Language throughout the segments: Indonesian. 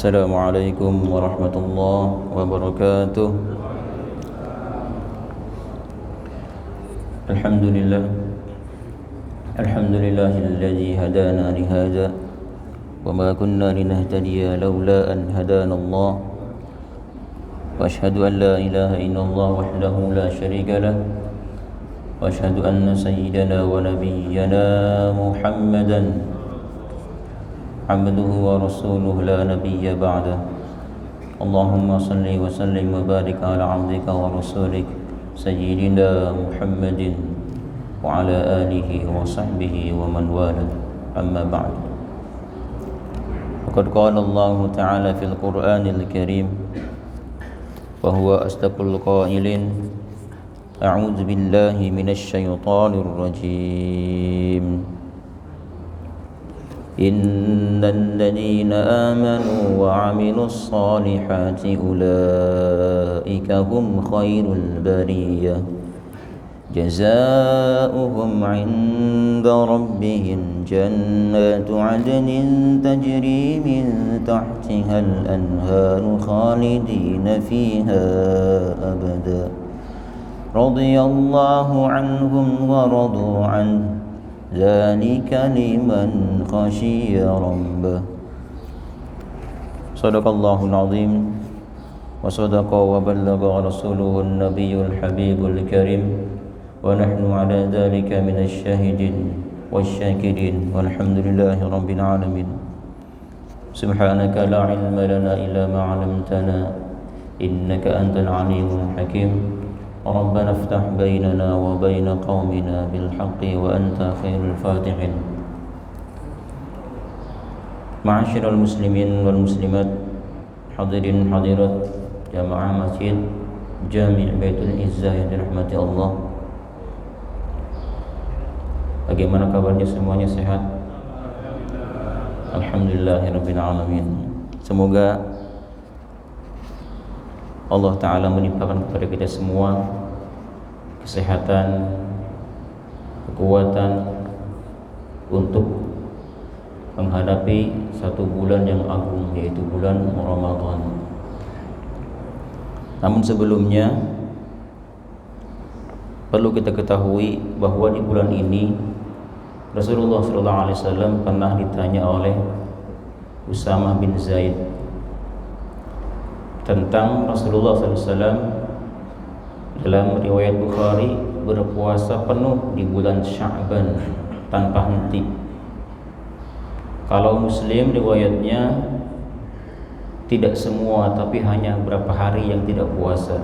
Assalamualaikum warahmatullahi wabarakatuh. Alhamdulillah Alhamdulillahilladzi hadana li hadza wa ma kunna linahtadiya laula an hadana Allah. Wa asyhadu an la ilaha illallah wahdahu la syarika lah. Wa asyhadu anna sayyidana wa nabiyyana Muhammadan abduhu wa rasuluhu la nabiyya ba'dah. Allahumma salli wa sallim wa barik ala abdika wa rasulik sayyidina Muhammadin wa ala alihi wa sahbihi wa man wala, amma ba'd. Faqad qala Allah ta'ala fil Qur'anil Karim wa huwa asdaqul qailin, a'udzu billahi minasy syaithanir rajim. Innal ladzina amanu wa 'amilus solihati ulaika hum khairul bariyah jazaohum 'inda rabbihim jannatu 'adnin tajri min tahtihal anharu khalidina fiha abada radiyallahu 'anhum wa radu 'anhu dzalika liman khasyiya rabbah. Shadaqallahul azim wa sadaqa wa ballagha rasuluhun nabiyyul habibul karim wa nahnu ala dzalika minasy syahidin wasyakirin walhamdulillahi rabbil alamin. Subhanaka la ilma lana illa ma 'allamtana innaka antal alimul hakim. Rabbana iftah bainana wa bain qaumina bil haqqi wa anta khairul fatihin. Ma'asyiral muslimin wal muslimat, hadirin hadirat jamaah masjid Jami' Baitul Izzah yang dirahmati Allah. Bagaimana kabarnya, semuanya sehat? Alhamdulillahirabbil alamin. Semoga Allah Ta'ala menimpakan kepada kita semua kesehatan, kekuatan untuk menghadapi satu bulan yang agung, yaitu bulan Ramadan. Namun sebelumnya perlu kita ketahui bahwa di bulan ini Rasulullah SAW pernah ditanya oleh Usamah bin Zaid tentang Rasulullah SAW dalam riwayat Bukhari berpuasa penuh di bulan Sya'ban tanpa henti. Kalau Muslim riwayatnya tidak semua, tapi hanya beberapa hari yang tidak puasa.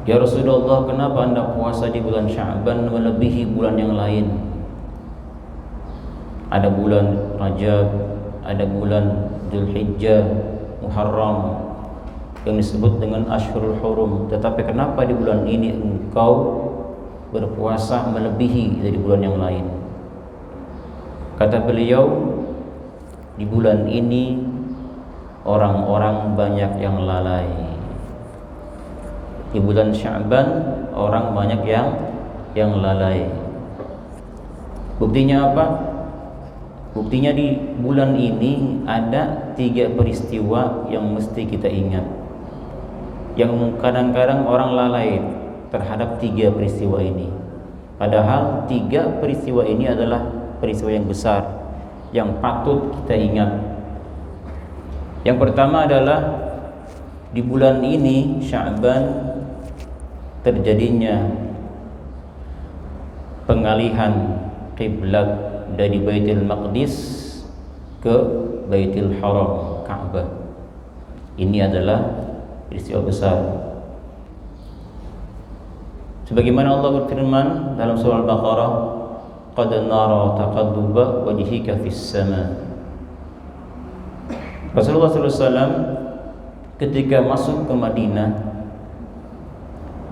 Ya Rasulullah, kenapa anda puasa di bulan Sya'ban melebihi bulan yang lain? Ada bulan Rajab, ada bulan Dzulhijjah, Muharram yang disebut dengan Ashhurul Hurum, tetapi kenapa di bulan ini engkau berpuasa melebihi dari bulan yang lain? Kata beliau, di bulan ini orang-orang banyak yang lalai. Di bulan Sya'ban orang banyak yang lalai. Buktinya apa? Buktinya di bulan ini ada 3 peristiwa yang mesti kita ingat, yang kadang-kadang orang lalai terhadap 3 peristiwa ini. Padahal 3 peristiwa ini adalah peristiwa yang besar yang patut kita ingat. Yang pertama adalah di bulan ini Sya'ban terjadinya pengalihan kiblat dari Baitul Maqdis ke Baitul Haram, Ka'bah. Ini adalah peristiwa besar. Sebagaimana Allah berfirman dalam surah Al-Baqarah, qad nara taqalluba wajhika fis sama. Rasulullah SAW ketika masuk ke Madinah,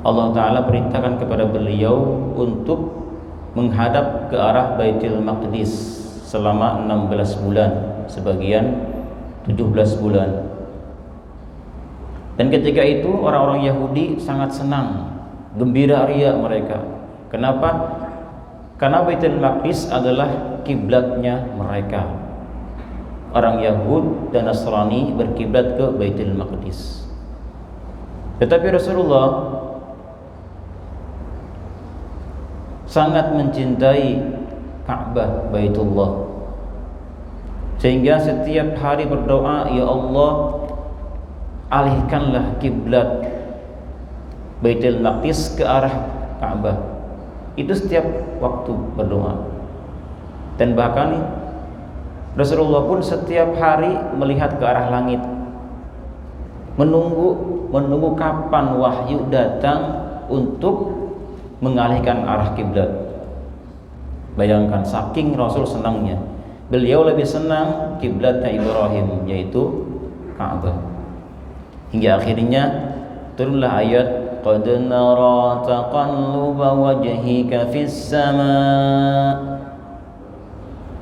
Allah Ta'ala perintahkan kepada beliau untuk menghadap ke arah Baitul Maqdis selama 16 bulan, sebagian 17 bulan. Dan ketika itu orang-orang Yahudi sangat senang, gembira ria mereka. Kenapa? Karena Baitul Maqdis adalah kiblatnya mereka. orang Yahud dan Nasrani berkiblat ke Baitul Maqdis. Tetapi Rasulullah sangat mencintai Ka'bah Baitullah, sehingga setiap hari berdoa, ya Allah, alihkanlah kiblat Baitul Maqdis ke arah Ka'bah. Itu setiap waktu berdoa. Dan bahkan Rasulullah pun setiap hari melihat ke arah langit, menunggu kapan wahyu datang untuk mengalihkan arah kiblat. Bayangkan, saking Rasul senangnya, beliau lebih senang kiblatnya Ibrahim, yaitu Ka'bah. Hingga akhirnya turunlah ayat, qad nara taqalluba wajhika fis sama'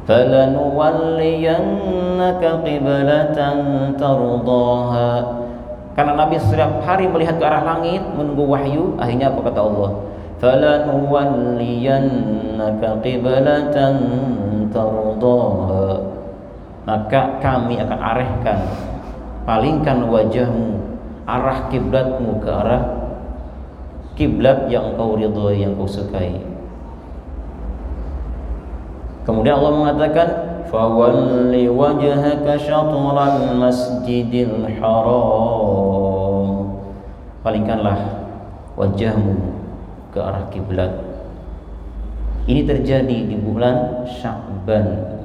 falanuwalliyannaka qiblatan tardaha. Karena Nabi setiap hari melihat ke arah langit menunggu wahyu, akhirnya apa kata Allah? Falanuwalliyannaka qiblatan tardaha. Maka kami akan arahkan, palingkan wajahmu, arah kiblatmu ke arah kiblat yang kau ridhoi, yang kau sukai. Kemudian Allah mengatakan, fawalli wajhaka syatral masjidil haram. Palingkanlah wajahmu ke arah kiblat. Ini terjadi di bulan Sya'ban.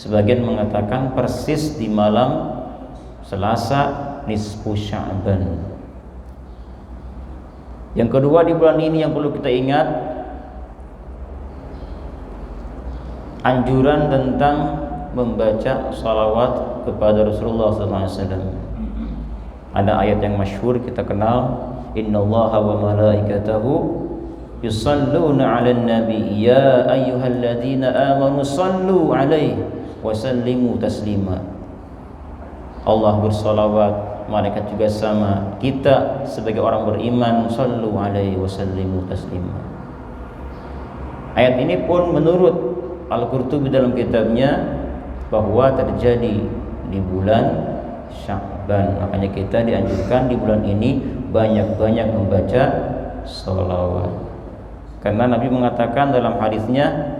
Sebagian mengatakan persis di malam Selasa nisfu Sya'ban. Yang kedua, di bulan ini yang perlu kita ingat, anjuran tentang membaca salawat kepada Rasulullah SAW. Ada ayat yang masyhur kita kenal, innallaha wa malaikatahu yusalluna 'alan nabi ya ayyuhalladzina amanu sallu 'alaihi wa sallimu taslima. Allah bersalawat, malaikat juga sama. Kita sebagai orang beriman, sallu 'alaihi wa sallimu taslima. Ayat ini pun menurut Al-Qurtubi dalam kitabnya bahwa terjadi di bulan Sya'ban. Makanya kita dianjurkan di bulan ini banyak-banyak membaca sholawat. Karena Nabi mengatakan dalam hadisnya,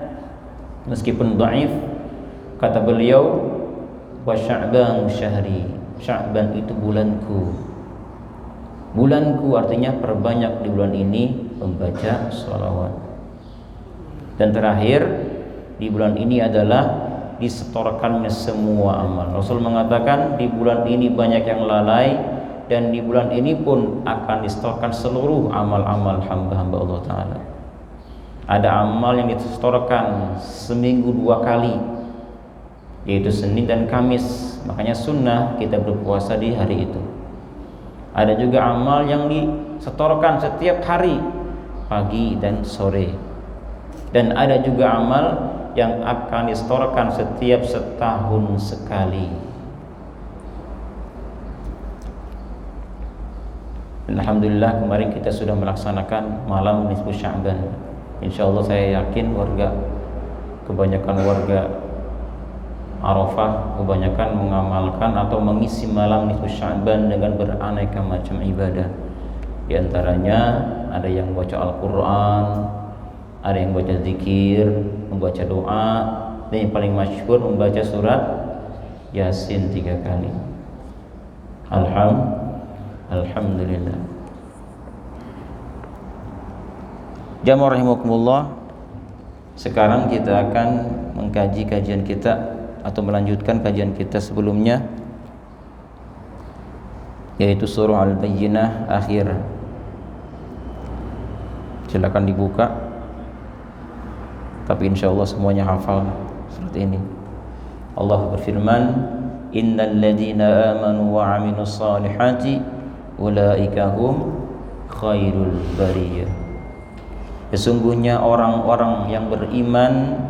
meskipun dhaif, kata beliau, wa Sya'ban syahri, Sya'ban itu bulanku. Bulanku artinya perbanyak di bulan ini membaca sholawat. Dan terakhir, di bulan ini adalah disetorkannya semua amal. Rasul mengatakan di bulan ini banyak yang lalai, dan di bulan ini pun akan disetorkan seluruh amal-amal hamba-hamba Allah Ta'ala. Ada amal yang disetorkan seminggu 2 kali, yaitu Senin dan Kamis. Makanya sunnah kita berpuasa di hari itu. Ada juga amal yang disetorkan setiap hari, pagi dan sore. Dan ada juga amal yang akan disetorkan setiap setahun sekali. Dan alhamdulillah kemarin kita sudah melaksanakan malam nisfu Sya'ban. Insyaallah saya yakin kebanyakan warga Arafah kebanyakan mengamalkan atau mengisi malam nisfu Sya'ban dengan beraneka macam ibadah. Di antaranya ada yang baca Al-Qur'an, ada yang baca zikir, membaca doa, dan yang paling masyhur membaca surat Yasin 3 kali. Alhamdulillah. Jamaah rahimakumullah, sekarang kita akan mengkaji kajian kita atau melanjutkan kajian kita sebelumnya, yaitu surah Al-Bayyinah akhir. Silakan dibuka. Tapi insyaallah semuanya hafal surat ini. Allah berfirman, innal ladzina amanu wa 'amilus solihati ulaika hum khairul bariyah. Sesungguhnya orang-orang yang beriman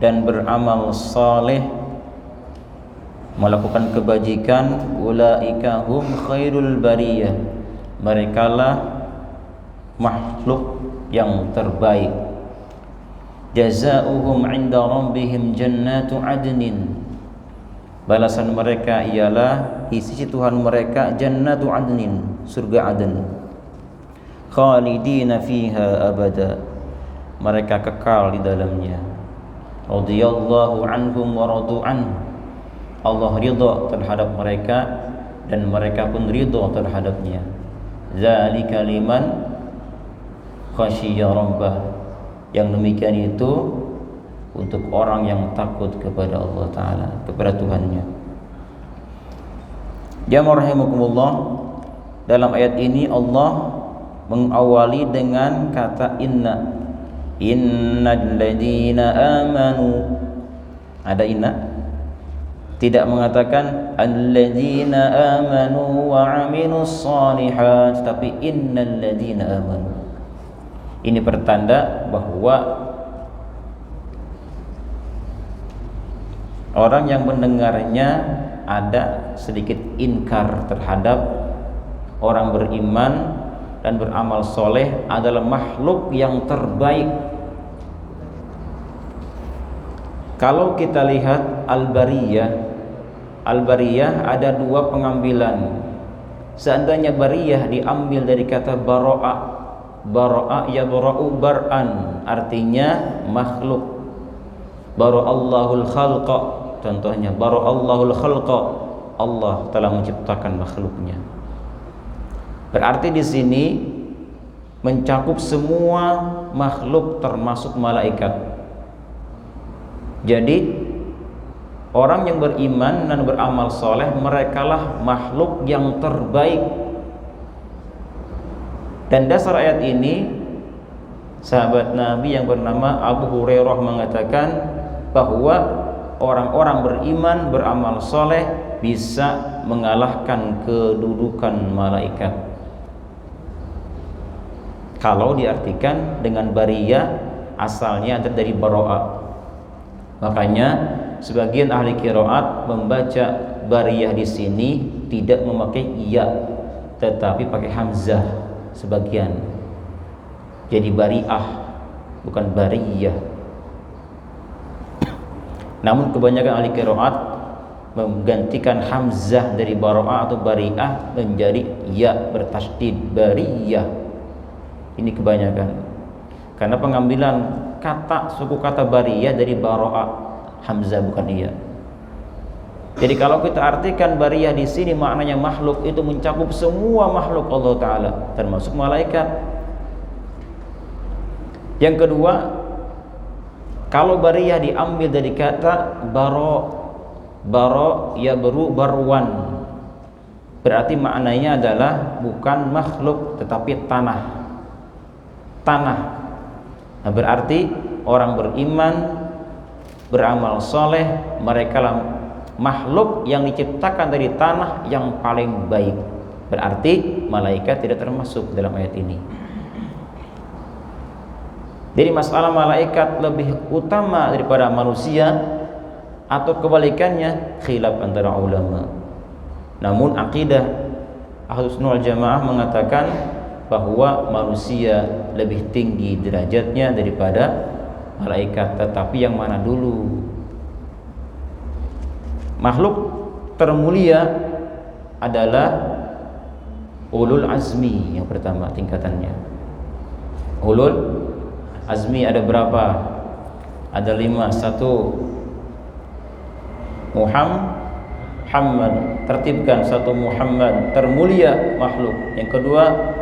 dan beramal saleh, melakukan kebajikan, ulaika hum khairul bariyah, merekalah makhluk yang terbaik. Jazaohum 'inda rabbihim jannatu 'adnin, Balasan mereka ialah di sisi Tuhan mereka jannatu adnin, surga Aden. Khalidina fiha abada, mereka kekal di dalamnya. Radhiyallahu anhum wa radu an, Allah ridha terhadap mereka dan mereka pun ridha terhadapnya. Zalika liman khasyiya rabbah, yang demikian itu untuk orang yang takut kepada Allah Ta'ala, kepada Tuhannya. Jamaah rahimakumullah, dalam ayat ini Allah mengawali dengan kata inna. Innal ladzina amanu, ada inna, tidak mengatakan alladzina amanu wa amilus shalihat, tapi innal ladzina amanu. Ini pertanda bahwa orang yang mendengarnya ada sedikit inkar terhadap orang beriman dan beramal soleh adalah makhluk yang terbaik. Kalau kita lihat Al-Bariyah ada dua pengambilan. Seandainya Bariyah diambil dari kata Bara'a ya bara'u bar'an, artinya makhluk. Bara'allahul khalqa, contohnya bara'allahul khalqa, Allah telah menciptakan makhluknya. Berarti di sini mencakup semua makhluk termasuk malaikat. Jadi orang yang beriman dan beramal soleh, merekalah makhluk yang terbaik. Dan dasar ayat ini, sahabat Nabi yang bernama Abu Hurairah mengatakan bahwa orang-orang beriman beramal soleh bisa mengalahkan kedudukan malaikat. Kalau diartikan dengan bariyah, asalnya dari baro'a. Makanya sebagian ahli qiraat membaca bariyah di sini tidak memakai ya, tetapi pakai hamzah sebagian. Jadi bari'ah, bukan bariyah. Namun kebanyakan ahli qiraat menggantikan hamzah dari baro'a atau bari'ah menjadi ya bertasydid, bariyah. Ini kebanyakan karena pengambilan suku kata bariyah dari baro'a, hamzah bukan iya. Jadi kalau kita artikan bariyah di sini maknanya makhluk, itu mencakup semua makhluk Allah Ta'ala termasuk malaikat. Yang kedua, kalau bariyah diambil dari kata baro ya beru barwan, berarti maknanya adalah bukan makhluk tetapi tanah. Nah, berarti orang beriman beramal soleh, mereka lah makhluk yang diciptakan dari tanah yang paling baik. Berarti malaikat tidak termasuk dalam ayat ini. Jadi masalah malaikat lebih utama daripada manusia atau kebalikannya, khilaf antara ulama. Namun akidah Ahlus Sunnah wal Jamaah mengatakan bahwa manusia lebih tinggi derajatnya daripada malaikat. Tetapi yang mana dulu? Makhluk termulia adalah ulul azmi, yang pertama tingkatannya. Ulul azmi ada berapa? Ada 5. 1 Muhammad, tertibkan 1 Muhammad, termulia makhluk. Yang kedua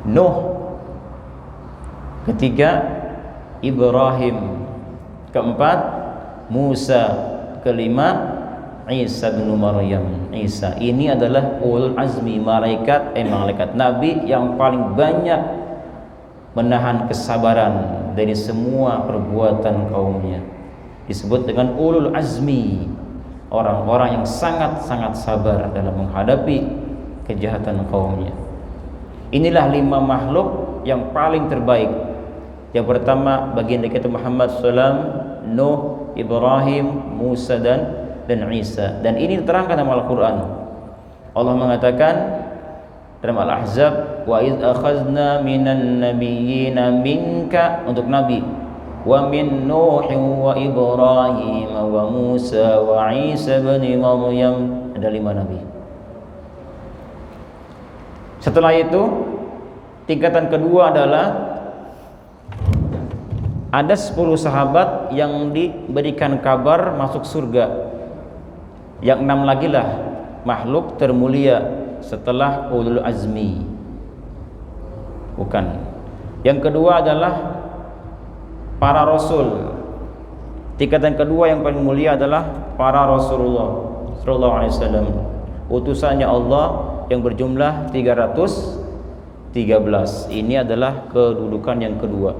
Nuh, ketiga Ibrahim, keempat Musa, kelima Isa bin Maryam. Isa ini adalah ulul azmi, malaikat nabi yang paling banyak menahan kesabaran dari semua perbuatan kaumnya. Disebut dengan ulul azmi, orang-orang yang sangat-sangat sabar dalam menghadapi kejahatan kaumnya. Inilah 5 makhluk yang paling terbaik. Yang pertama baginda kita Muhammad SAW, Nuh, Ibrahim, Musa dan Isa. Dan ini diterangkan dalam Al-Quran. Allah mengatakan dalam Al-Ahzab, wa idz akhadna minan nabiyyina minka, untuk nabi, wa min Nuh wa Ibrahim wa Musa wa Isa bin Maryam. Ada 5 nabi. Setelah itu tingkatan kedua adalah ada 10 sahabat yang diberikan kabar masuk surga. Yang 6 lagi lah makhluk termulia setelah ulul azmi. Bukan. Yang kedua adalah para rasul. Tingkatan kedua yang paling mulia adalah para Rasulullah sallallahu alaihi wasallam. Utusannya Allah yang berjumlah 313. Ini adalah kedudukan yang kedua.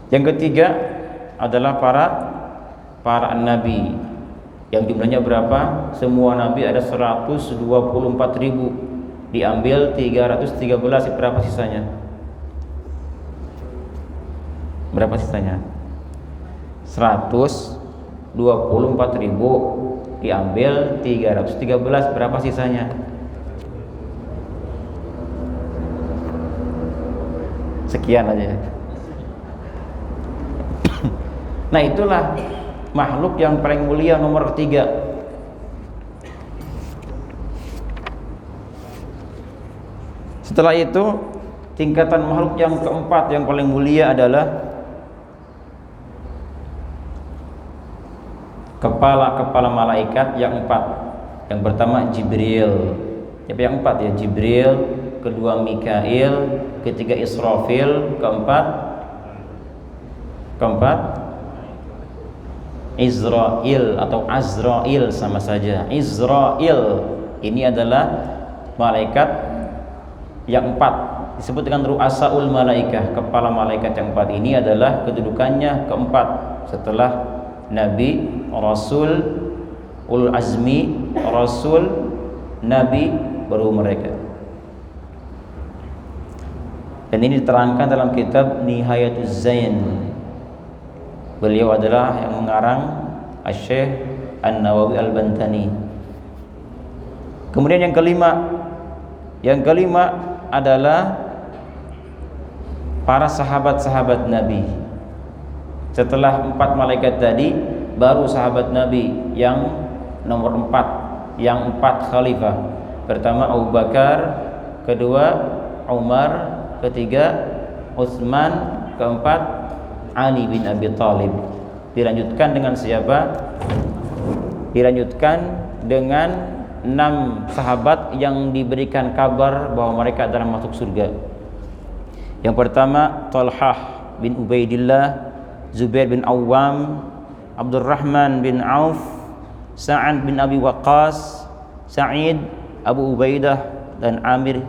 Yang ketiga adalah para nabi. Yang jumlahnya berapa? Semua nabi ada 124.000. Diambil 313, berapa sisanya? Berapa sisanya? 124.000 diambil 313, berapa sisanya? Sekian aja. Nah, itulah makhluk yang paling mulia nomor 3. Setelah itu tingkatan makhluk yang keempat yang paling mulia adalah kepala-kepala malaikat yang 4. Yang pertama Jibril. Siapa yang 4 ya? Jibril, kedua Mikail, ketiga Israfil, keempat Israil atau Azrail, sama saja. Israil ini adalah malaikat yang 4, disebut dengan ru'asaul malaikah. Kepala malaikat yang 4 ini adalah kedudukannya keempat setelah Nabi, Rasul, ulul azmi, Rasul, Nabi, baru mereka. Dan ini diterangkan dalam kitab Nihayatuz Zain. Beliau adalah yang mengarang Asy-Syaikh An-Nawawi Al-Bantani. Kemudian yang kelima adalah para sahabat-sahabat Nabi. Setelah 4 malaikat tadi, baru sahabat Nabi yang nomor 4, yang 4 khalifah. Pertama Abu Bakar, kedua Umar, ketiga Utsman, keempat Ali bin Abi Thalib. Dilanjutkan dengan siapa? Dilanjutkan dengan 6 sahabat yang diberikan kabar bahwa mereka adalah masuk surga. Yang pertama Talhah bin Ubaidillah, Zubair bin Awwam, Abdurrahman bin Auf, Sa'ad bin Abi Waqqas, Sa'id, Abu Ubaidah, dan Amir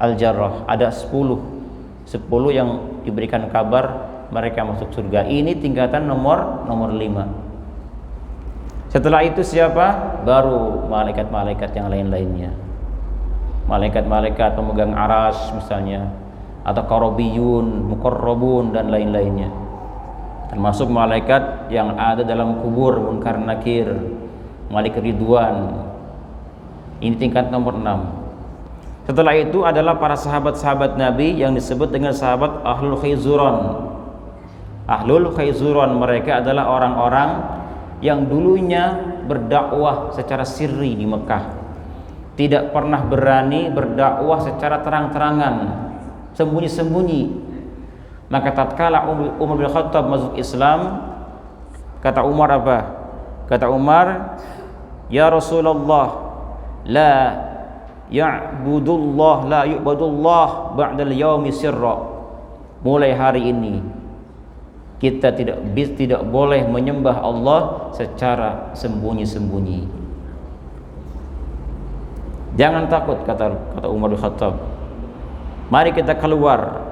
Al-Jarrah. Ada 10 yang diberikan kabar mereka masuk surga. Ini tingkatan nomor 5. Setelah itu siapa? Baru malaikat-malaikat yang lain-lainnya. Malaikat-malaikat pemegang arasy misalnya, atau karobiyun, muqarrabun, dan lain-lainnya. Termasuk malaikat yang ada dalam kubur, Munkar Nakir, Malik Ridwan. Ini tingkat nomor 6. Setelah itu adalah para sahabat-sahabat Nabi yang disebut dengan sahabat Ahlul Khayzuran. Ahlul Khayzuran, mereka adalah orang-orang yang dulunya berdakwah secara sirri di Mekah. Tidak pernah berani berdakwah secara terang-terangan, sembunyi-sembunyi. Maka tatkala Umar bin Khattab masuk Islam, kata Umar apa? Kata Umar, "Ya Rasulullah, la yu'badullah ba'dal yaumi sirra." Mulai hari ini kita tidak boleh menyembah Allah secara sembunyi-sembunyi. Jangan takut, kata Umar bin Khattab. Mari kita keluar.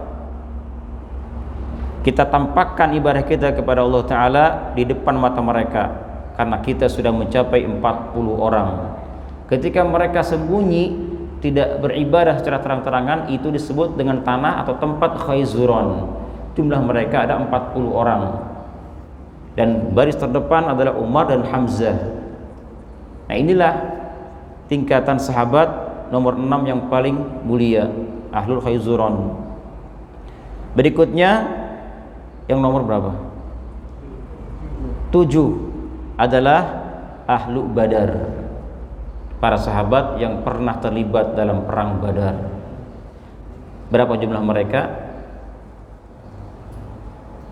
Kita tampakkan ibadah kita kepada Allah Ta'ala di depan mata mereka, karena kita sudah mencapai 40 orang. Ketika mereka sembunyi, tidak beribadah secara terang-terangan, itu disebut dengan tanah atau tempat Khayzuran. Jumlah mereka ada 40 orang. Dan baris terdepan adalah Umar dan Hamzah. Nah, inilah tingkatan sahabat nomor 6 yang paling mulia, ahlul khayzuron. Berikutnya yang nomor berapa? 7 adalah ahlu Badar, para sahabat yang pernah terlibat dalam perang Badar. Berapa jumlah mereka?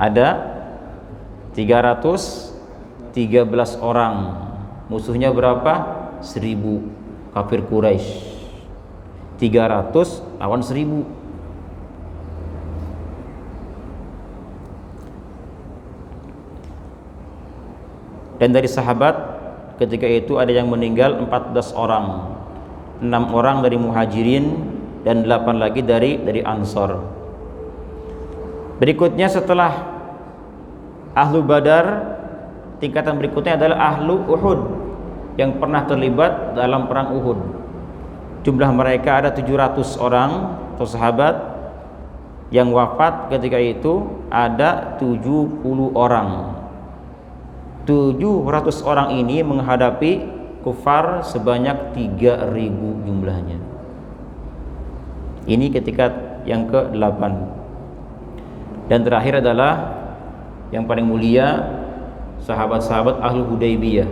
Ada 313 orang. Musuhnya berapa? 1000 kafir Quraisy. 300 lawan 1000. Dan dari sahabat ketika itu ada yang meninggal 14 orang. 6 orang dari Muhajirin dan 8 lagi dari Ansor. Berikutnya setelah ahlu Badar, tingkatan berikutnya adalah ahlu Uhud yang pernah terlibat dalam perang Uhud. Jumlah mereka ada 700 orang atau sahabat. Yang wafat ketika itu ada 70 orang. 700 orang ini menghadapi kufar sebanyak 3000 jumlahnya. Ini ketika yang ke-8. Dan terakhir adalah yang paling mulia, sahabat-sahabat ahlu Hudaybiyah,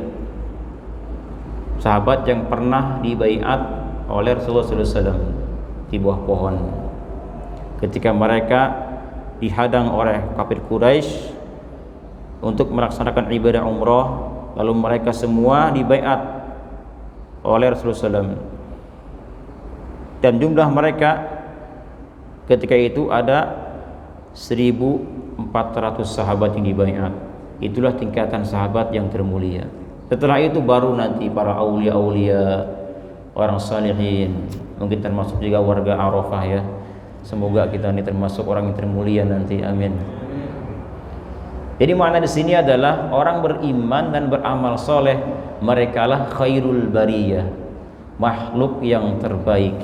sahabat yang pernah dibaiat oleh Rasulullah SAW di bawah pohon ketika mereka dihadang oleh kafir Quraisy untuk melaksanakan ibadah umrah, lalu mereka semua dibaiat oleh Rasulullah SAW. Dan jumlah mereka ketika itu ada 1400 sahabat yang dibaiat. Itulah tingkatan sahabat yang termulia. Setelah itu baru nanti para aulia-aulia, orang salihin, mungkin termasuk juga warga Arafah ya. Semoga kita ini termasuk orang yang termulia nanti. Amin. Jadi makna di sini adalah orang beriman dan beramal soleh, merekalah khairul bariyah, makhluk yang terbaik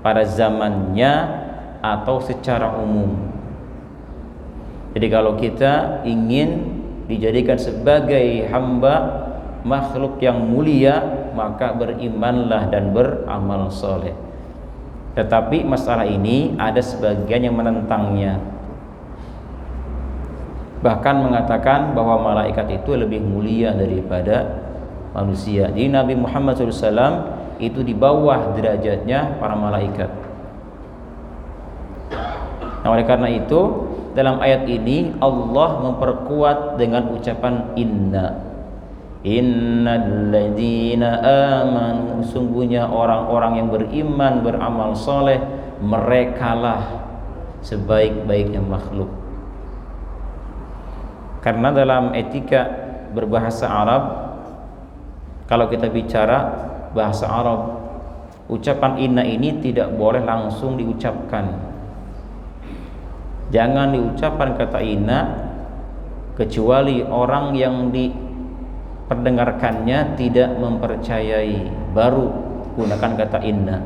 pada zamannya atau secara umum. Jadi kalau kita ingin dijadikan sebagai hamba makhluk yang mulia, maka berimanlah dan beramal soleh. Tetapi masalah ini ada sebagian yang menentangnya, bahkan mengatakan bahwa malaikat itu lebih mulia daripada manusia. Jadi Nabi Muhammad SAW itu di bawah derajatnya para malaikat. Nah, oleh karena itu dalam ayat ini Allah memperkuat dengan ucapan innalladzina amanu, sungguhnya orang-orang yang beriman beramal soleh, merekalah sebaik-baiknya makhluk. Karena dalam etika berbahasa Arab, kalau kita bicara bahasa Arab, ucapan inna ini tidak boleh langsung diucapkan. Jangan diucapkan kata inna kecuali orang yang diperdengarkannya tidak mempercayai, baru gunakan kata inna.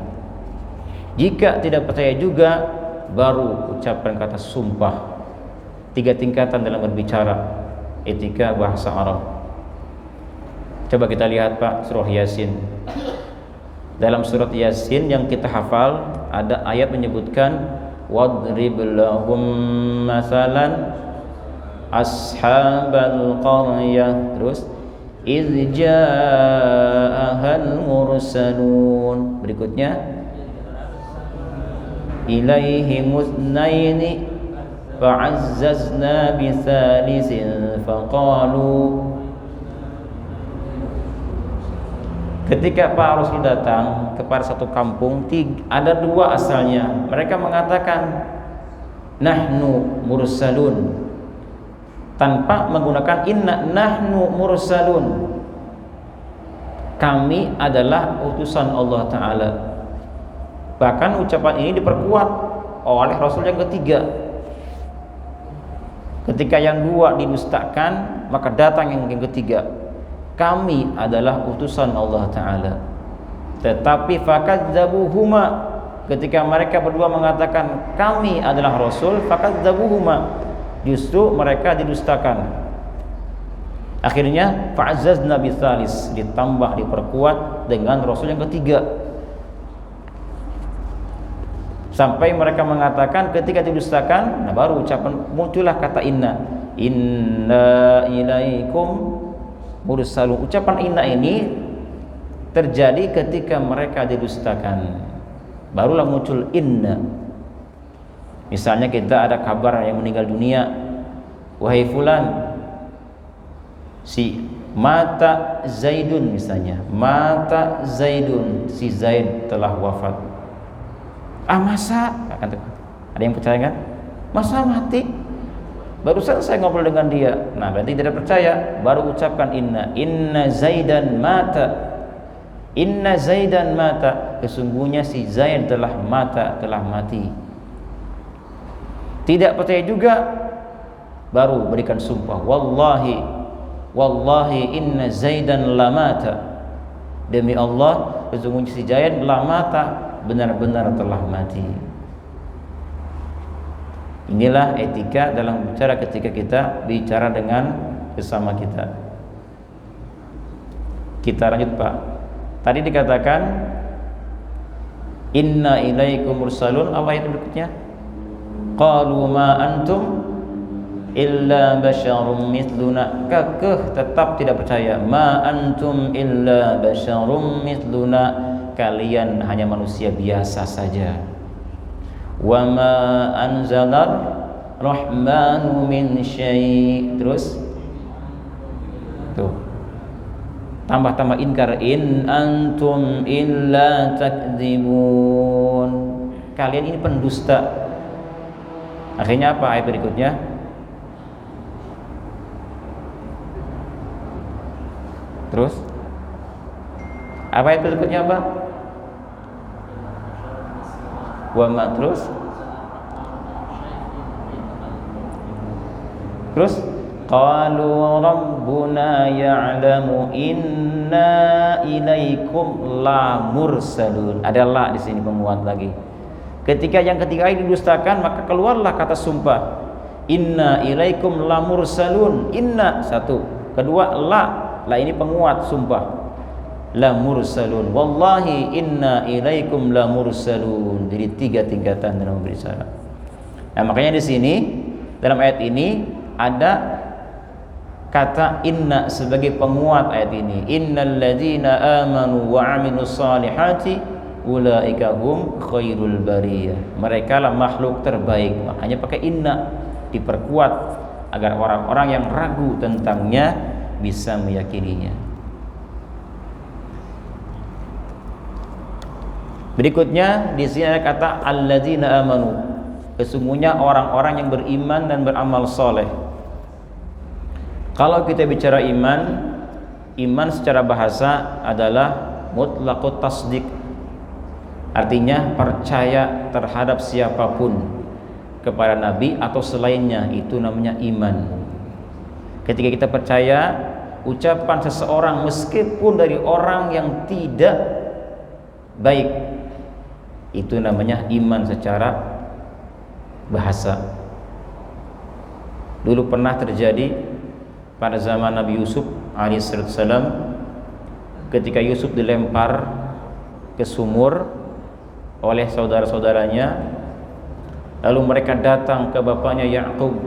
Jika tidak percaya juga, baru ucapkan kata sumpah. 3 tingkatan dalam berbicara etika bahasa Arab. Coba kita lihat Pak, surah Yasin. Dalam surat Yasin yang kita hafal ada ayat menyebutkan wadrib lahum masalan ashabal qaryah, terus iz ja'ahal mursalun, berikutnya ilaihi musnaini fa'azzazna bisalisin faqalu. Ketika Pak Rasul datang kepada satu kampung, ada 2 asalnya. Mereka mengatakan nahnu mursalun, tanpa menggunakan inna, nahnu mursalun, kami adalah utusan Allah Ta'ala. Bahkan ucapan ini diperkuat oleh Rasul yang ketiga. Ketika yang 2 didustakan, maka datang yang ketiga, kami adalah utusan Allah Ta'ala. Tetapi fakadzabuhuma, ketika mereka berdua mengatakan kami adalah Rasul, fakadzabuhuma, justru mereka didustakan. Akhirnya fa'azzazna bitsalis, ditambah diperkuat dengan Rasul yang ketiga. Sampai mereka mengatakan ketika didustakan, nah baru ucapan muncullah kata inna ilaikum mursalun. Ucapan inna ini terjadi ketika mereka didustakan, barulah muncul inna. Misalnya kita ada kabar yang meninggal dunia, wahai fulan, si mata Zaidun misalnya, mata Zaidun, si Zaid telah wafat. Masa? Ada yang percaya kan? Masa mati? Barusan saya ngobrol dengan dia. Nah, berarti tidak percaya. Baru ucapkan inna Zaidan mata. Inna Zaidan mata. Sesungguhnya si Zaid telah mati. Tidak percaya juga, baru berikan sumpah, wallahi inna Zaidan lamata. Demi Allah, sesungguhnya si Zaid lamata, benar-benar telah mati. Inilah etika dalam bicara ketika kita bicara dengan sesama kita. Kita lanjut Pak. Tadi dikatakan inna ilaikum mursalun. Apa ayat berikutnya? Qalu ma antum illa basyarum mithluna. Kekeh tetap tidak percaya. Ma antum illa basyarum mithluna. Kalian hanya manusia biasa saja. Wa ma anzalar rahmanu min syai'. Terus tuh tambah inkar, in antum illa takdzibun. Kalian ini pendusta. Akhirnya apa ayat berikutnya? Terus apa ayat berikutnya apa? Wa ma terus qalu rabbuna ya'lamu inna ilaikum la mursalun. Ada la di sini penguat lagi. Ketika yang ketiga ini didustakan, maka keluarlah kata sumpah, inna ilaikum la mursalun. Inna satu, kedua la ini penguat sumpah, la mursalun, wallahi inna ilaikum la mursalun. Jadi 3 tingkatan dalam berbicara. Nah, makanya di sini dalam ayat ini ada kata inna sebagai penguat ayat ini. Innal ladzina amanu wa 'amilus salihati ulaika hum khairul bariyah. Mereka lah makhluk terbaik. Makanya pakai inna, diperkuat agar orang-orang yang ragu tentangnya bisa meyakininya. Berikutnya di sini ada kata alladzina amanu. Sesungguhnya orang-orang yang beriman dan beramal soleh. Kalau kita bicara iman secara bahasa adalah mutlaqut tasdik. Artinya percaya terhadap siapapun, kepada nabi atau selainnya, itu namanya iman. Ketika kita percaya ucapan seseorang meskipun dari orang yang tidak baik, itu namanya iman secara bahasa. Dulu pernah terjadi pada zaman Nabi Yusuf alaihissalam, ketika Yusuf dilempar ke sumur oleh saudara-saudaranya, lalu mereka datang ke bapaknya Yakub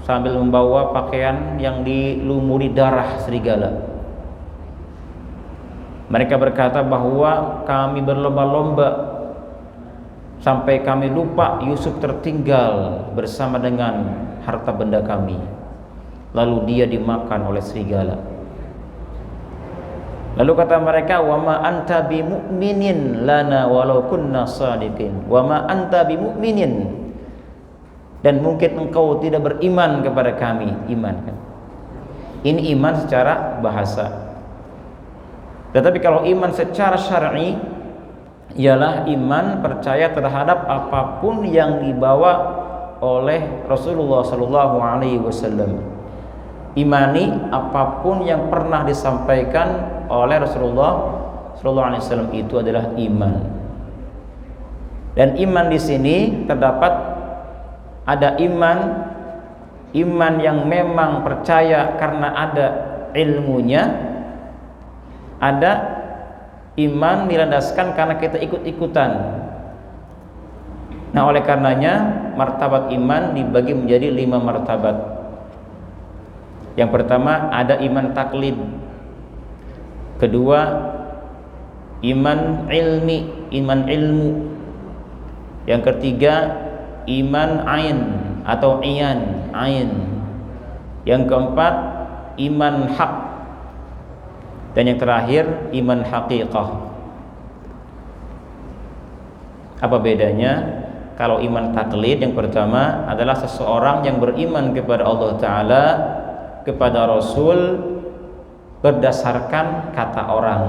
sambil membawa pakaian yang dilumuri darah serigala. Mereka berkata bahwa kami berlomba-lomba sampai kami lupa Yusuf tertinggal bersama dengan harta benda kami, lalu dia dimakan oleh serigala. Lalu kata mereka, wa ma anta bimu'minin lana walau kunna shadiqin. Wa ma anta bimu'minin, dan mungkin engkau tidak beriman kepada kami. Iman kan? Ini iman secara bahasa. Tetapi kalau iman secara syar'i ialah iman percaya terhadap apapun yang dibawa oleh Rasulullah sallallahu alaihi wasallam. Imani apapun yang pernah disampaikan oleh Rasulullah sallallahu alaihi wasallam, itu adalah iman. Dan iman di sini terdapat ada iman yang memang percaya karena ada ilmunya, ada iman dilandaskan karena kita ikut-ikutan. Nah, oleh karenanya martabat iman dibagi menjadi 5 martabat. Yang pertama ada iman taklid. Kedua iman ilmu. Yang ketiga iman ain atau ain. Yang keempat iman hak. Dan yang terakhir iman haqiqah. Apa bedanya? Kalau iman taklid yang pertama adalah seseorang yang beriman kepada Allah Ta'ala, kepada Rasul berdasarkan kata orang,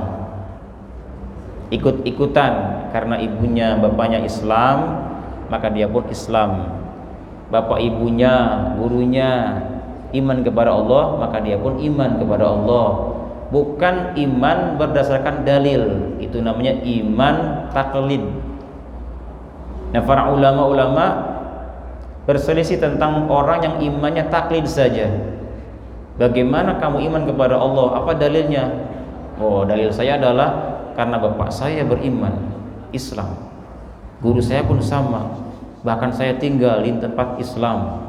ikut-ikutan karena ibunya bapaknya Islam maka dia pun Islam, bapak ibunya gurunya iman kepada Allah maka dia pun iman kepada Allah. Bukan iman berdasarkan dalil, itu namanya iman taklid. Nah, para ulama-ulama berselisih tentang orang yang imannya taklid saja. Bagaimana kamu iman kepada Allah? Apa dalilnya? Oh, dalil saya adalah karena bapak saya beriman Islam, guru saya pun sama, bahkan saya tinggal di tempat Islam.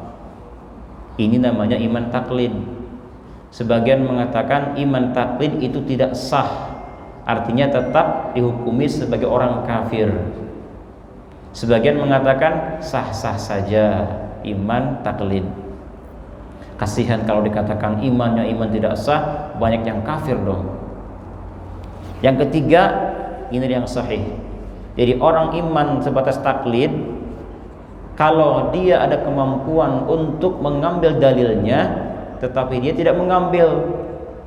Ini namanya iman taklid. Sebagian mengatakan iman taklid itu tidak sah, artinya tetap dihukumi sebagai orang kafir. Sebagian mengatakan sah-sah saja iman taklid. Kasihan kalau dikatakan imannya iman tidak sah, banyak yang kafir dong. Yang ketiga, ini yang sahih. Jadi orang iman sebatas taklid, kalau dia ada kemampuan untuk mengambil dalilnya tetapi dia tidak mengambil,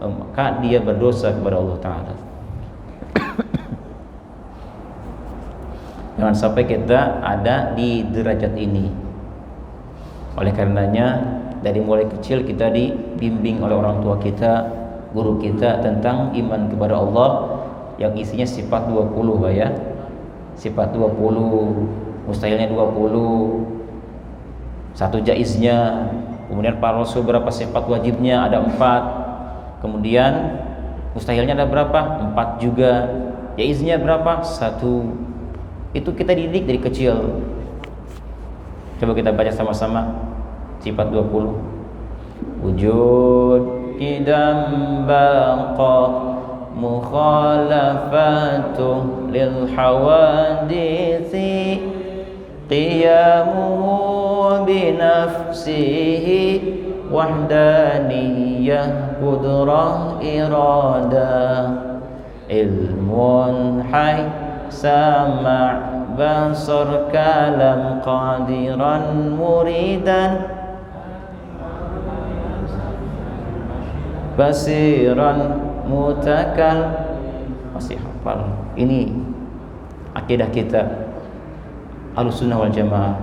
maka dia berdosa kepada Allah Ta'ala. Jangan sampai kita ada di derajat ini. Oleh karenanya dari mulai kecil kita dibimbing oleh orang tua kita, guru kita tentang iman kepada Allah yang isinya sifat 20 Pak ya. Sifat 20, mustahilnya 20, satu jaiznya. Kemudian para rasul berapa sifat wajibnya, ada 4. Kemudian mustahilnya ada berapa? 4 juga. Jaiznya berapa? 1. Itu kita didik dari kecil. Coba kita baca sama-sama sifat 20. Wujud idam baqa mukhalafatu lil hawaditsi qiyamuhu binafsihi wahdaniyah qudrah iradah ilmun hayy sama' basar kalam qadiran muridan basiran mutakal. Masih hafal? Ini akidah kita Ahlussunnah wal Jamaah.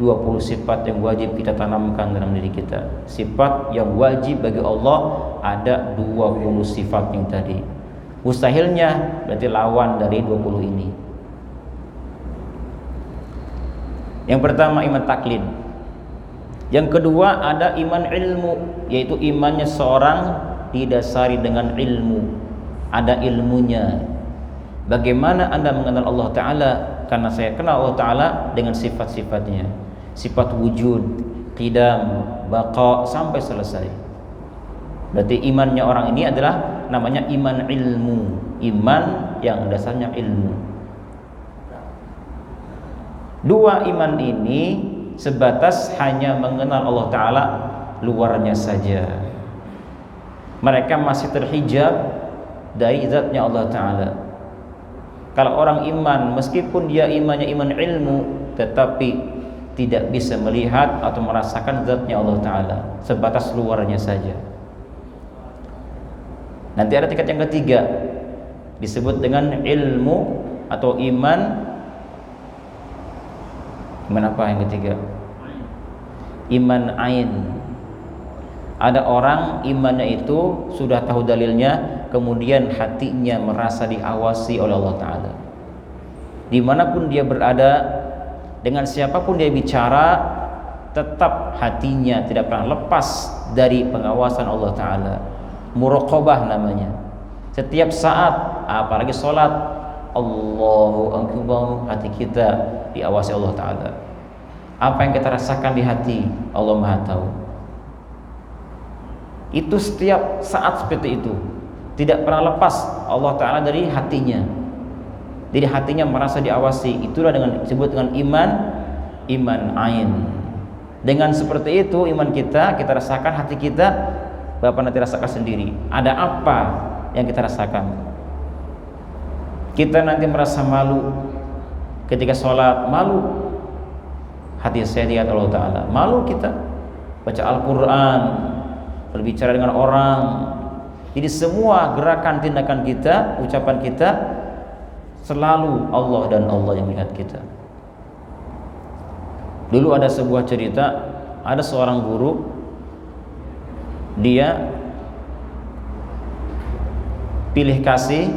20 sifat yang wajib kita tanamkan dalam diri kita. Sifat yang wajib bagi Allah ada 20 sifat yang tadi. Mustahilnya berarti lawan dari 20 ini. Yang pertama iman taklid. Yang kedua ada iman ilmu, yaitu imannya seorang didasari dengan ilmu. Ada ilmunya. Bagaimana Anda mengenal Allah Ta'ala? Karena saya kenal Allah Ta'ala dengan sifat-sifatnya. Sifat wujud, qidam, baqa sampai selesai. Berarti imannya orang ini adalah namanya iman ilmu, iman yang dasarnya ilmu. 2 iman ini sebatas hanya mengenal Allah Ta'ala luarnya saja. Mereka masih terhijab dari zatnya Allah Ta'ala. Kalau orang iman, meskipun dia imannya iman ilmu, tetapi tidak bisa melihat atau merasakan zatnya Allah Ta'ala, sebatas luarnya saja. Nanti ada tingkat yang ketiga, disebut dengan ilmu atau iman. Iman apa yang ketiga? Iman ain. Ada orang imannya itu sudah tahu dalilnya, kemudian hatinya merasa diawasi oleh Allah Ta'ala. Dimanapun dia berada, dengan siapapun dia bicara, tetap hatinya tidak pernah lepas dari pengawasan Allah Ta'ala. Muraqabah namanya. Setiap saat, apalagi sholat, Allahu Akbar, hati kita diawasi Allah Ta'ala. Apa yang kita rasakan di hati, Allah Maha tahu. Itu setiap saat seperti itu, tidak pernah lepas Allah Ta'ala dari hatinya. Jadi hatinya merasa diawasi. Itulah dengan disebut dengan iman ain. Dengan seperti itu iman kita rasakan, hati kita Bapak nanti rasakan sendiri. Ada apa yang kita rasakan? Kita nanti merasa malu ketika sholat, malu. Hati saya lihat Allah Ta'ala. Malu kita baca Al-Quran, berbicara dengan orang. Jadi semua gerakan, tindakan kita, ucapan kita selalu Allah dan Allah yang melihat kita. Dulu ada sebuah cerita, ada seorang guru, dia pilih kasih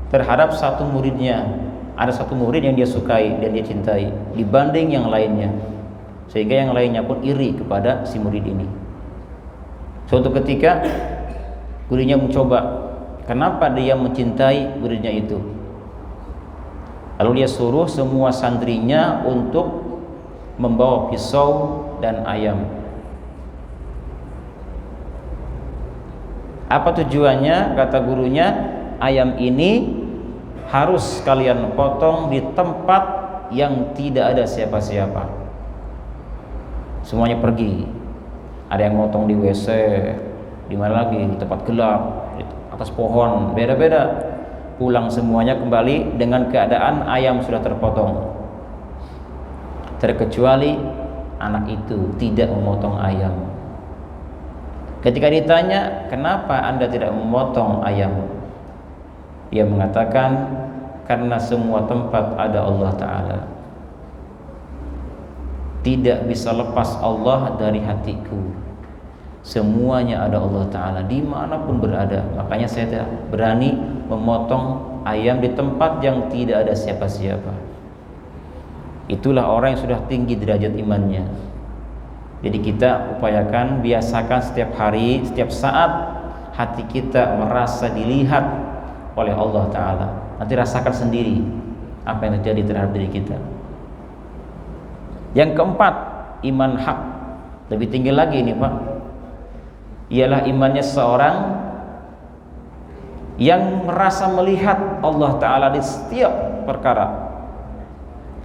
terhadap satu muridnya. Ada satu murid yang dia sukai dan dia cintai dibanding yang lainnya, sehingga yang lainnya pun iri kepada si murid ini. Suatu ketika gurunya mencoba, kenapa dia mencintai muridnya itu. Lalu dia suruh semua santrinya untuk membawa pisau dan ayam. Apa tujuannya? Kata gurunya, ayam ini harus kalian potong di tempat yang tidak ada siapa-siapa. Semuanya pergi. Ada yang motong di WC, di mana lagi, di tempat gelap, di atas pohon, beda-beda. Pulang semuanya kembali dengan keadaan ayam sudah terpotong. Terkecuali anak itu tidak memotong ayam. Ketika ditanya, kenapa Anda tidak memotong ayam? Dia mengatakan, karena semua tempat ada Allah Ta'ala. Tidak bisa lepas Allah dari hatiku. Semuanya ada Allah Ta'ala dimanapun berada. Makanya saya tidak berani memotong ayam di tempat yang tidak ada siapa-siapa. Itulah orang yang sudah tinggi derajat imannya. Jadi kita upayakan, biasakan setiap hari, setiap saat hati kita merasa dilihat oleh Allah Ta'ala. Nanti rasakan sendiri apa yang terjadi terhadap diri kita. Yang keempat, iman hak. Lebih tinggi lagi ini Pak, ialah imannya seorang yang merasa melihat Allah Ta'ala di setiap perkara.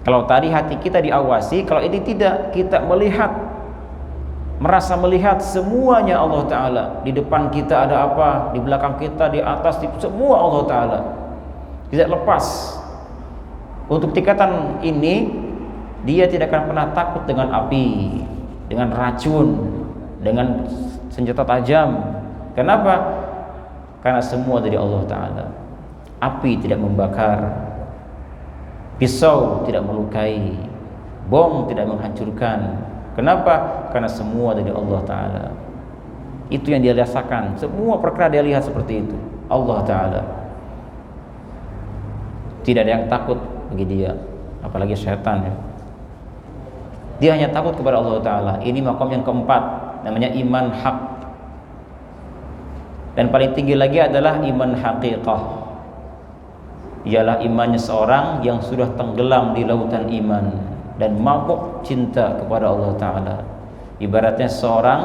Kalau tadi hati kita diawasi, kalau ini tidak, kita melihat, merasa melihat semuanya Allah Ta'ala. Di depan kita ada apa, di belakang kita, di atas, semua Allah Ta'ala. Tidak lepas. Untuk tingkatan ini, dia tidak akan pernah takut dengan api, dengan racun, dengan senjata tajam. Kenapa? Karena semua dari Allah Ta'ala. Api tidak membakar, pisau tidak melukai, bom tidak menghancurkan. Kenapa? Karena semua dari Allah Ta'ala. Itu yang dia rasakan. Semua perkara dia lihat seperti itu, Allah Ta'ala. Tidak ada yang takut bagi dia, apalagi syaitan ya. Dia hanya takut kepada Allah Ta'ala. Ini makom yang keempat, namanya iman hak. Dan paling tinggi lagi adalah iman haqiqah. Ialah imannya seorang yang sudah tenggelam di lautan iman dan mabuk cinta kepada Allah Ta'ala. Ibaratnya seorang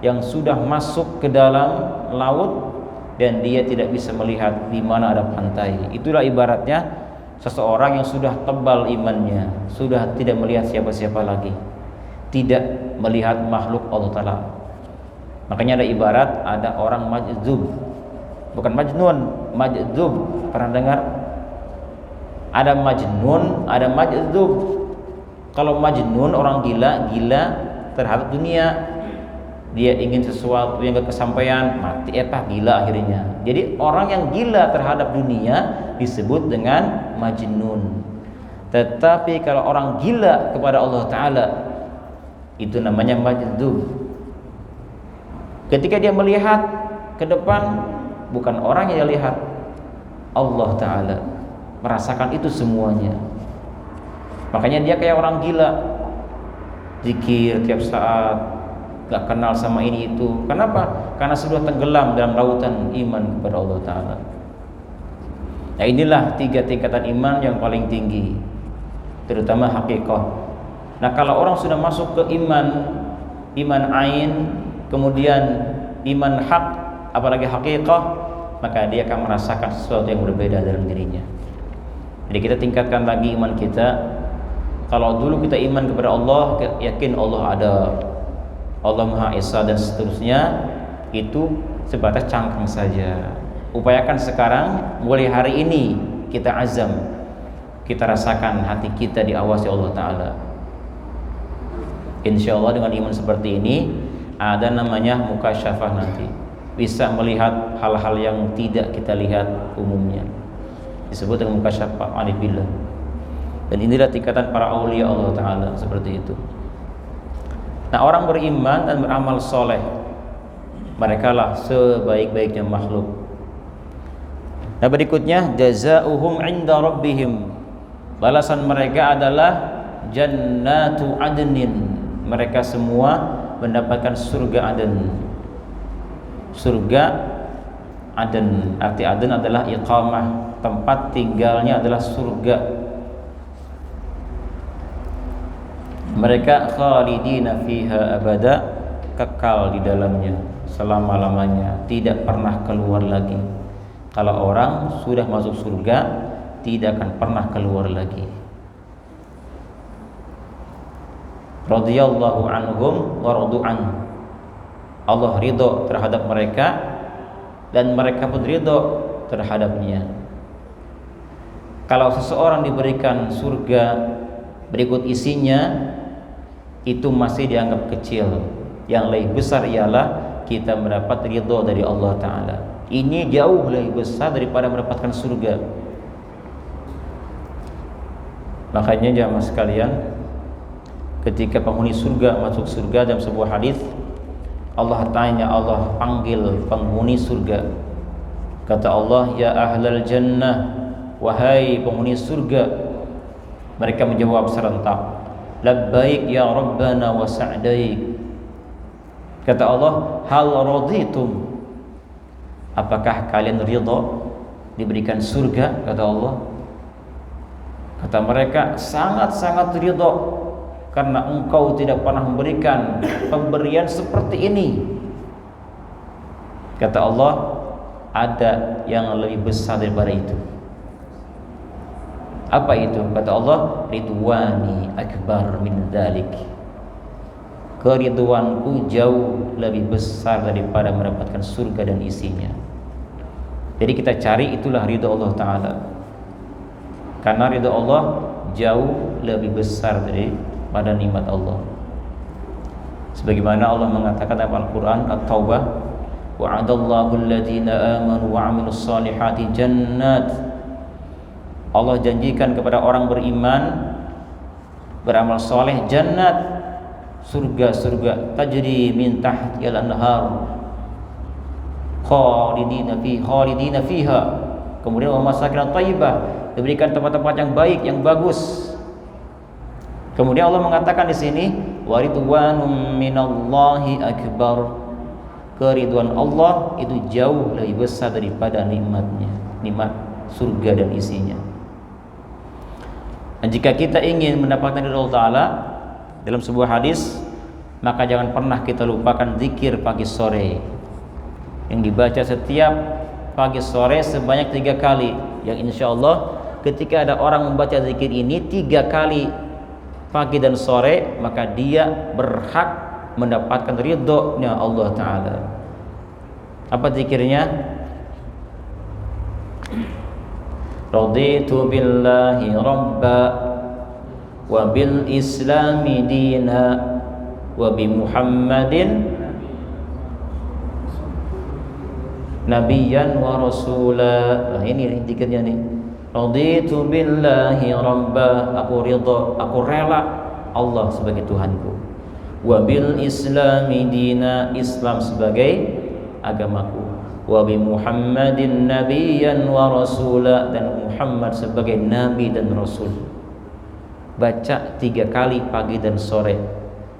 yang sudah masuk ke dalam laut dan dia tidak bisa melihat di mana ada pantai. Itulah ibaratnya seseorang yang sudah tebal imannya, sudah tidak melihat siapa-siapa lagi, tidak melihat makhluk Allah Ta'ala. Makanya ada ibarat, ada orang majzub, bukan majnun, majzub. Pernah dengar? Ada majnun, ada majzub. Kalau majnun orang gila, gila terhadap dunia. Dia ingin sesuatu yang gak kesampaian, mati gila akhirnya. Jadi orang yang gila terhadap dunia disebut dengan majnun. Tetapi kalau orang gila kepada Allah Ta'ala, itu namanya majzub. Ketika dia melihat ke depan, bukan orang yang dia lihat, Allah Ta'ala. Merasakan itu semuanya. Makanya dia kayak orang gila, zikir tiap saat, gak kenal sama ini itu. Kenapa? Karena sudah tenggelam dalam lautan iman kepada Allah Ta'ala. Nah, inilah 3 tingkatan iman yang paling tinggi, terutama hakikah. Nah, kalau orang sudah masuk ke iman ain, kemudian iman hak, apalagi hakikah, maka dia akan merasakan sesuatu yang berbeda dalam dirinya. Jadi kita tingkatkan lagi iman kita. Kalau dulu kita iman kepada Allah, yakin Allah ada, Allah Maha Esa dan seterusnya, itu sebatas cangkang saja. Upayakan sekarang, mulai hari ini kita azam, kita rasakan hati kita diawasi Allah Ta'ala. Insya Allah dengan iman seperti ini ada namanya mukasyafah nanti, bisa melihat hal-hal yang tidak kita lihat umumnya, disebut dengan mukasyafah arif billah. Dan inilah tingkatan para aulia Allah Ta'ala, seperti itu. Nah, orang beriman dan beramal soleh, mereka lah sebaik-baiknya makhluk. Nah, berikutnya jazaohum inda rabbihim, balasan mereka adalah jannatu adnin. Mereka semua mendapatkan surga Aden. Surga Aden, arti Aden adalah iqamah, tempat tinggalnya adalah surga. Mereka khalidina fiha abada, kekal di dalamnya selama-lamanya, tidak pernah keluar lagi. Kalau orang sudah masuk surga, tidak akan pernah keluar lagi. Radhiyallahu anhum wa radu'an. Allah ridho terhadap mereka dan mereka pun ridho terhadapnya. Kalau seseorang diberikan surga berikut isinya, itu masih dianggap kecil. Yang lebih besar ialah kita mendapat ridho dari Allah Ta'ala. Ini jauh lebih besar daripada mendapatkan surga. Makanya jamaah sekalian, ketika penghuni surga masuk surga, dalam sebuah hadis Allah tanya, Allah panggil penghuni surga. Kata Allah, ya ahlal jannah, wahai penghuni surga. Mereka menjawab serentak, labbaik ya rabbana wa sa'daik. Kata Allah, hal raditum, apakah kalian ridha diberikan surga? Kata Allah. Kata mereka, sangat-sangat ridha, karena engkau tidak pernah memberikan pemberian seperti ini. Kata Allah, ada yang lebih besar daripada itu. Apa itu? Kata Allah, ridwani akbar min dzalik. Keridwanku jauh lebih besar daripada mendapatkan surga dan isinya. Jadi kita cari itulah ridha Allah Ta'ala, karena ridha Allah jauh lebih besar daripada nikmat Allah. Sebagaimana Allah mengatakan dalam Al-Quran At-Taubah, wa'adallahu alladhina amanu wa 'amilus solihati jannat. Allah janjikan kepada orang beriman, beramal soleh, jannat, surga-surga, tajri min tahtihal anhar, khalidina fiha. Kemudian wa masakin thayyibah, diberikan tempat-tempat yang baik, yang bagus. Kemudian Allah mengatakan di sini, wa ridwanum minallahi akbar. Keridwan Allah itu jauh lebih besar daripada nikmatnya, nikmat surga dan isinya. Dan jika kita ingin mendapatkan ridha Allah Ta'ala dalam sebuah hadis, maka jangan pernah kita lupakan zikir pagi sore yang dibaca setiap pagi sore sebanyak 3 kali. Yang insya Allah ketika ada orang membaca zikir ini 3 kali pagi dan sore, maka dia berhak mendapatkan ridhonya Allah Ta'ala. Apa zikirnya? Raditu billahi rabba wa bil islami dina wa bi Muhammadin nabiyan wa rasula. Nah, ini zikirnya nih. Raditu billahi rabba, aku ridha, aku rela Allah sebagai Tuhanku. Wa bil islami dina, Islam sebagai agamaku. Wa bi Muhammadin nabiyyan wa rasula, dan Muhammad sebagai nabi dan rasul. Baca 3 kali pagi dan sore.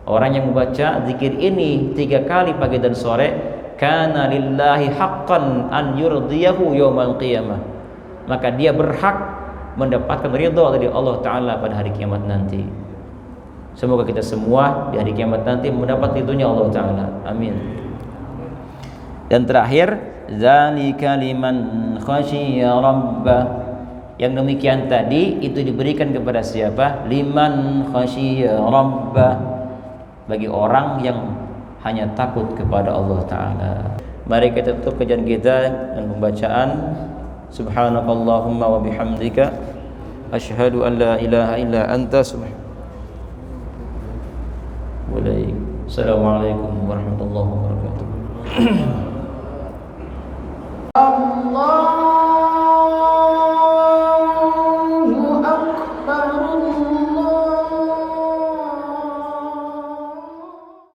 Orang yang membaca zikir ini 3 kali pagi dan sore, kana lillahi haqqan an yurdiyahu yaumal qiyamah. maka dia berhak mendapatkan ridha dari Allah Ta'ala pada hari kiamat nanti. Semoga kita semua di hari kiamat nanti mendapat ridhonya Allah Ta'ala. Amin. Dan terakhir, zalika liman khasyiya rabbah. Yang demikian tadi itu diberikan kepada siapa? Liman khasyiya rabbah, bagi orang yang hanya takut kepada Allah Ta'ala. Mari kita tutup kajian kita dengan pembacaan Subhanakallahumma wa bihamdika asyhadu an la ilaha illa anta Assalamualaikum warahmatullahi wabarakatuh.